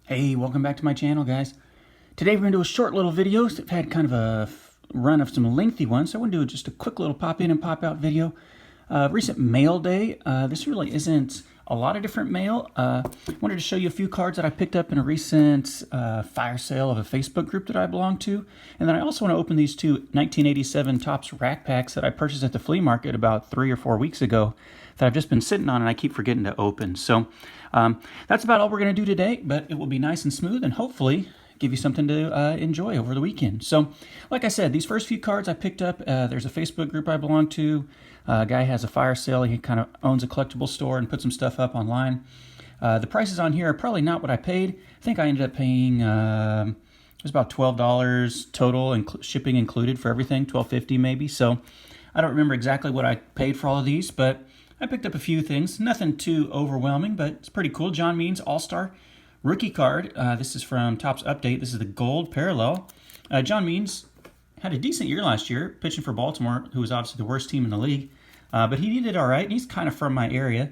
Hey, welcome back to my channel, guys. Today we're going to do a short little video. I've had kind of a run of some lengthy ones, so I want to do just a quick little pop in and pop out video. Recent mail day. This really isn't a lot of different mail. I wanted to show you a few cards that I picked up in a recent fire sale of a Facebook group that I belong to. And then I also want to open these two 1987 Topps rack packs that I purchased at the flea market about 3 or 4 weeks ago that I've just been sitting on and I keep forgetting to open. So that's about all we're going to do today, but it will be nice and smooth and hopefully give you something to enjoy over the weekend. So, like I said, these first few cards I picked up, there's a Facebook group I belong to. A guy has a fire sale. He kind of owns a collectible store and put some stuff up online. The prices on here are probably not what I paid. I think I ended up paying, it was about $12 total, shipping included for everything, $12.50 maybe. So I don't remember exactly what I paid for all of these, but I picked up a few things. Nothing too overwhelming, but it's pretty cool. John Means All-Star rookie card. This is from Topps Update. This is the gold parallel. John Means had a decent year last year, pitching for Baltimore, who was obviously the worst team in the league. But he did all right, and he's kind of from my area.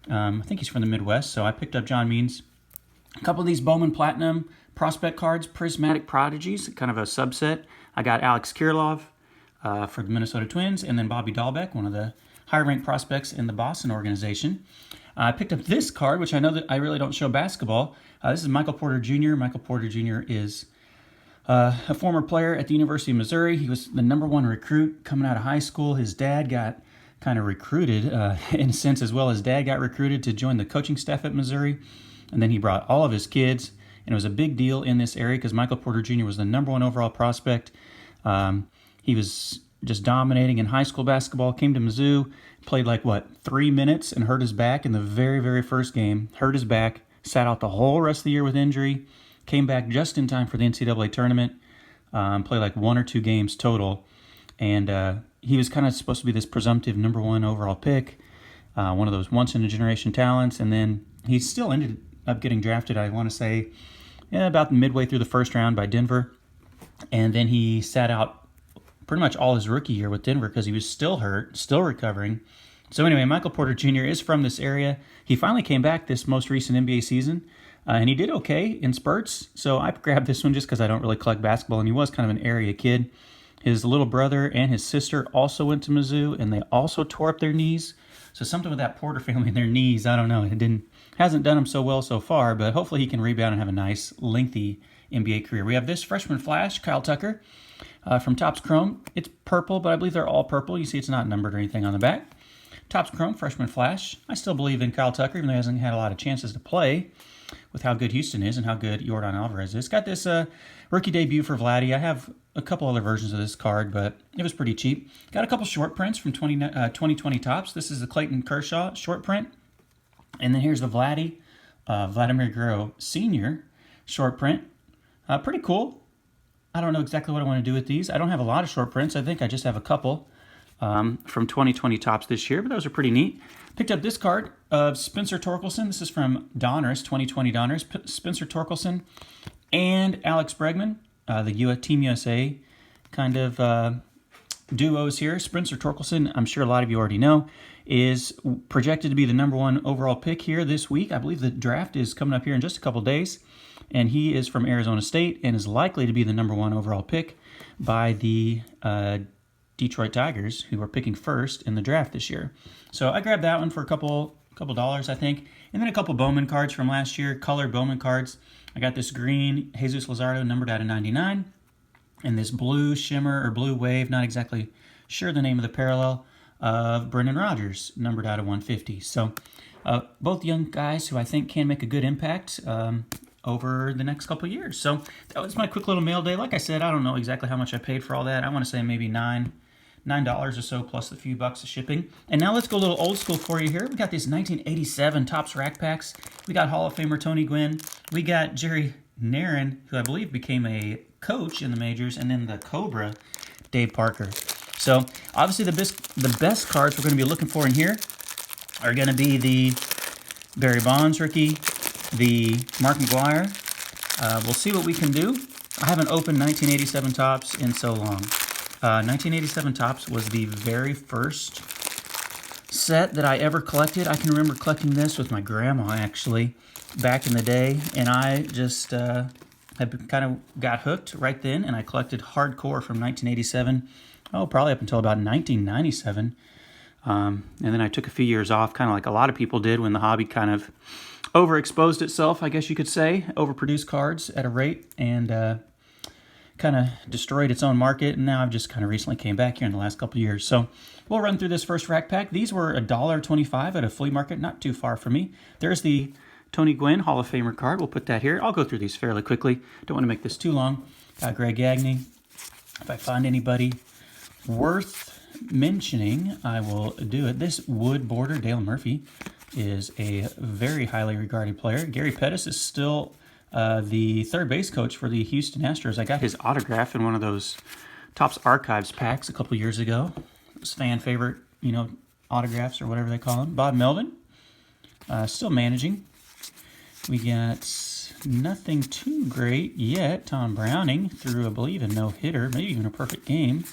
I think he's from the Midwest, so I picked up John Means. A couple of these Bowman Platinum prospect cards, Prismatic Prodigies, kind of a subset. I got Alex Kirilloff for the Minnesota Twins, and then Bobby Dahlbeck, one of the higher-ranked prospects in the Boston organization. I picked up this card, which I know that I really don't show basketball. This is Michael Porter Jr. Michael Porter Jr. is a former player at the University of Missouri. He was the #1 recruit coming out of high school. His dad got kind of recruited, in a sense, as well as Dad got recruited to join the coaching staff at Missouri. And then he brought all of his kids, and it was a big deal in this area because Michael Porter Jr. was the #1 overall prospect. He was just dominating in high school basketball, came to Mizzou, played like, 3 minutes and hurt his back in the very, very first game. Hurt his back, sat out the whole rest of the year with injury, came back just in time for the NCAA tournament, played like 1 or 2 games total. And he was kind of supposed to be this presumptive #1 overall pick, one of those once-in-a-generation talents. And then he still ended up getting drafted, I want to say, about midway through the first round by Denver. And then he sat out pretty much all his rookie year with Denver because he was still hurt, still recovering. So anyway, Michael Porter Jr. is from this area. He finally came back this most recent NBA season, and he did okay in spurts. So I grabbed this one just because I don't really collect basketball, and he was kind of an area kid. His little brother and his sister also went to Mizzou, and they also tore up their knees. So something with that Porter family and their knees, I don't know. Hasn't done him so well so far, but hopefully he can rebound and have a nice, lengthy NBA career. We have this freshman flash, Kyle Tucker, from Topps Chrome. It's purple, but I believe they're all purple. You see it's not numbered or anything on the back. Topps Chrome, freshman flash. I still believe in Kyle Tucker, even though he hasn't had a lot of chances to play with how good Houston is and how good Yordan Alvarez is. Got this rookie debut for Vladdy. I have a couple other versions of this card, but it was pretty cheap. Got a couple short prints from 2020 Topps. This is the Clayton Kershaw short print. And then here's the Vladdy, Vladimir Guerrero Sr. short print. Pretty cool. I don't know exactly what I want to do with these. I don't have a lot of short prints. I think I just have a couple from 2020 Topps this year, but those are pretty neat. Picked up this card of Spencer Torkelson. This is from Donruss, 2020 Donruss. Spencer Torkelson and Alex Bregman, the Team USA kind of duos here. Spencer Torkelson, I'm sure a lot of you already know, is projected to be the #1 overall pick here this week. I believe the draft is coming up here in just a couple days. And he is from Arizona State and is likely to be the #1 overall pick by the Detroit Tigers, who are picking first in the draft this year. So I grabbed that one for a couple dollars, I think. And then a couple Bowman cards from last year, colored Bowman cards. I got this green Jesus Luzardo numbered out of 99. And this blue shimmer or blue wave, not exactly sure the name of the parallel, of Brendan Rodgers, numbered out of 150. So both young guys who I think can make a good impact over the next couple of years. So that was my quick little mail day. Like I said, I don't know exactly how much I paid for all that. I want to say maybe $9 or so plus a few bucks of shipping. And now let's go a little old school for you here. We got these 1987 Topps rack packs. We got Hall of Famer Tony Gwynn. We got Jerry Narron, who I believe became a coach in the majors, and then the Cobra, Dave Parker. So obviously the best cards we're going to be looking for in here are going to be the Barry Bonds rookie, the Mark McGwire. We'll see what we can do. I haven't opened 1987 Topps in so long. 1987 Topps was the very first set that I ever collected. I can remember collecting this with my grandma, actually, back in the day. And I just had kind of got hooked right then, and I collected hardcore from 1987. Oh, probably up until about 1997. And then I took a few years off, kind of like a lot of people did when the hobby kind of overexposed itself, I guess you could say, overproduced cards at a rate, and kind of destroyed its own market. And now I've just kind of recently came back here in the last couple of years. So we'll run through this first rack pack. These were $1.25 at a flea market, not too far from me. There's the Tony Gwynn Hall of Famer card. We'll put that here. I'll go through these fairly quickly. Don't want to make this too long. Got Greg Gagne. If I find anybody worth mentioning, I will do it. This wood border, Dale Murphy, is a very highly regarded player. Gary Pettis is still the third base coach for the Houston Astros. I got his autograph in one of those Topps Archives packs a couple years ago. It's fan favorite, you know, autographs or whatever they call them. Bob Melvin, still managing. We got nothing too great yet. Tom Browning threw, I believe, a no-hitter, maybe even a perfect game.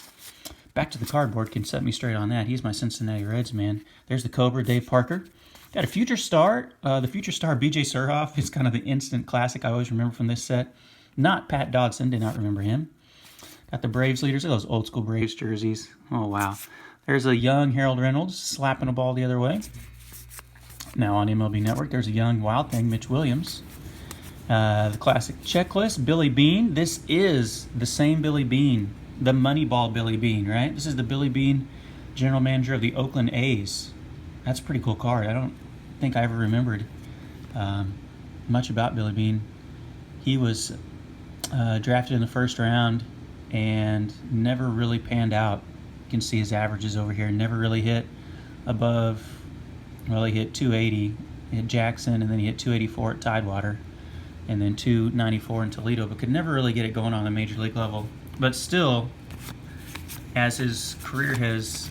Back to the cardboard can set me straight on that. He's my Cincinnati Reds man. There's the Cobra, Dave Parker. Got a Future Star. The Future Star, B.J. Surhoff, is kind of the instant classic I always remember from this set. Not Pat Dodson, did not remember him. Got the Braves leaders, those old school Braves jerseys. Oh, wow. There's a young Harold Reynolds slapping a ball the other way. Now on MLB Network, there's a young Wild Thing, Mitch Williams. The classic checklist, Billy Beane. This is the same Billy Beane, the Moneyball Billy Beane, right? This is the Billy Beane, general manager of the Oakland A's. That's a pretty cool card. I don't think I ever remembered much about Billy Beane. He was drafted in the first round and never really panned out. You can see his averages over here. Never really hit above, well, he hit 280 at Jackson, and then he hit 284 at Tidewater, and then 294 in Toledo, but could never really get it going on the major league level. But still, as his career has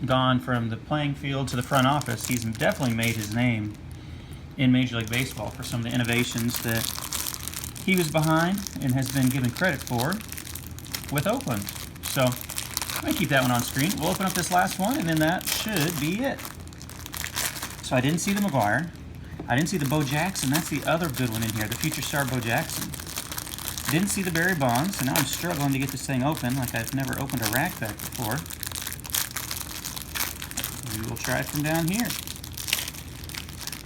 gone from the playing field to the front office, he's definitely made his name in Major League Baseball for some of the innovations that he was behind and has been given credit for with Oakland. So I'm going to keep that one on screen. We'll open up this last one, and then that should be it. So I didn't see the McGwire. I didn't see the Bo Jackson. That's the other good one in here, the Future Star Bo Jackson. Didn't see the Barry Bonds, so now I'm struggling to get this thing open like I've never opened a rack pack before. We will try it from down here.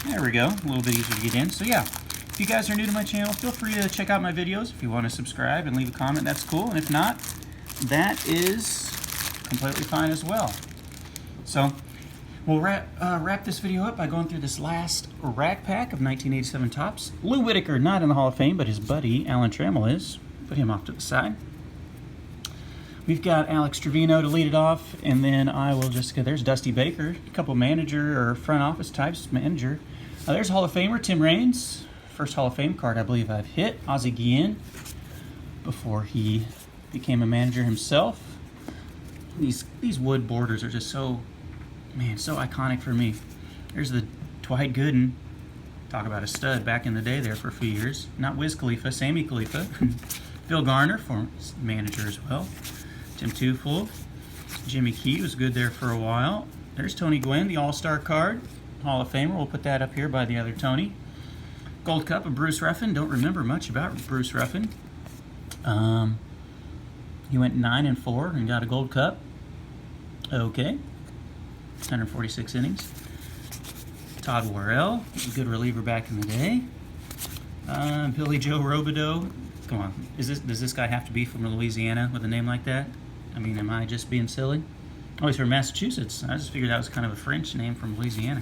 There we go, a little bit easier to get in. So yeah, if you guys are new to my channel, feel free to check out my videos. If you want to subscribe and leave a comment, that's cool. And if not, that is completely fine as well. So we'll wrap this video up by going through this last rack pack of 1987 Topps. Lou Whitaker, not in the Hall of Fame, but his buddy Alan Trammell is. Put him off to the side. We've got Alex Trevino to lead it off, and then I will just go, there's Dusty Baker, a couple manager or front office types, manager. There's Hall of Famer Tim Raines, first Hall of Fame card I believe I've hit. Ozzie Guillen, before he became a manager himself. These wood borders are just so, man, so iconic for me. There's the Dwight Gooden, talk about a stud back in the day there for a few years. Not Wiz Khalifa, Sammy Khalifa. Phil Garner, former manager as well. Tim Tufel. Jimmy Key was good there for a while. There's Tony Gwynn, the All-Star card. Hall of Famer. We'll put that up here by the other Tony. Gold Cup of Bruce Ruffin. Don't remember much about Bruce Ruffin. He went 9-4 and got a Gold Cup. Okay. 146 innings. Todd Worrell, a good reliever back in the day. Billy Joe Robideau. Come on, does this guy have to be from Louisiana with a name like that? I mean, am I just being silly? Oh, he's from Massachusetts. I just figured that was kind of a French name from Louisiana.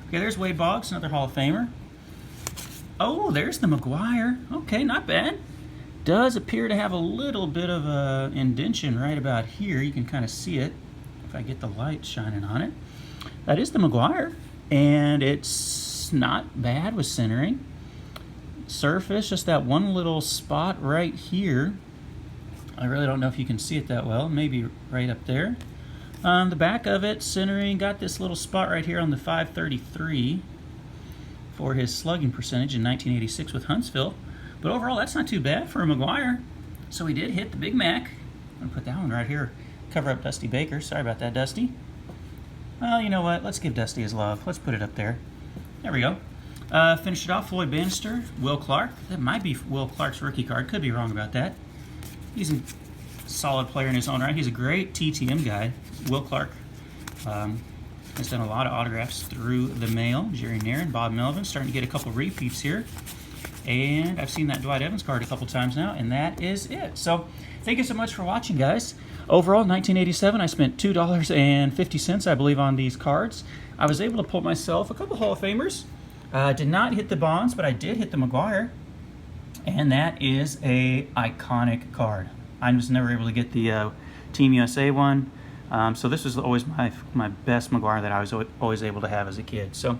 Okay, there's Wade Boggs, another Hall of Famer. Oh, there's the McGwire. Okay, not bad. Does appear to have a little bit of a indentation right about here. You can kind of see it if I get the light shining on it. That is the McGwire, and it's not bad with centering. Surface, just that one little spot right here. I really don't know if you can see it that well. Maybe right up there. The back of it, centering, got this little spot right here on the 533 for his slugging percentage in 1986 with Huntsville. But overall, that's not too bad for a McGwire. So he did hit the Big Mac. I'm going to put that one right here. Cover up Dusty Baker. Sorry about that, Dusty. Well, you know what? Let's give Dusty his love. Let's put it up there. There we go. Finished it off, Floyd Bannister, Will Clark. That might be Will Clark's rookie card. Could be wrong about that. He's a solid player in his own right. He's a great TTM guy. Will Clark has done a lot of autographs through the mail. Jerry Nairn, Bob Melvin, starting to get a couple repeats here. And I've seen that Dwight Evans card a couple times now, and that is it. So thank you so much for watching, guys. Overall, 1987, I spent $2.50, I believe, on these cards. I was able to pull myself a couple Hall of Famers. Did not hit the Bonds, but I did hit the McGwire. And that is a iconic card. I was never able to get the Team USA one. So this was always my best McGwire that I was always able to have as a kid. So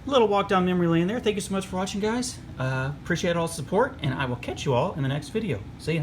a little walk down memory lane there. Thank you so much for watching, guys. Appreciate all the support, and I will catch you all in the next video. See ya.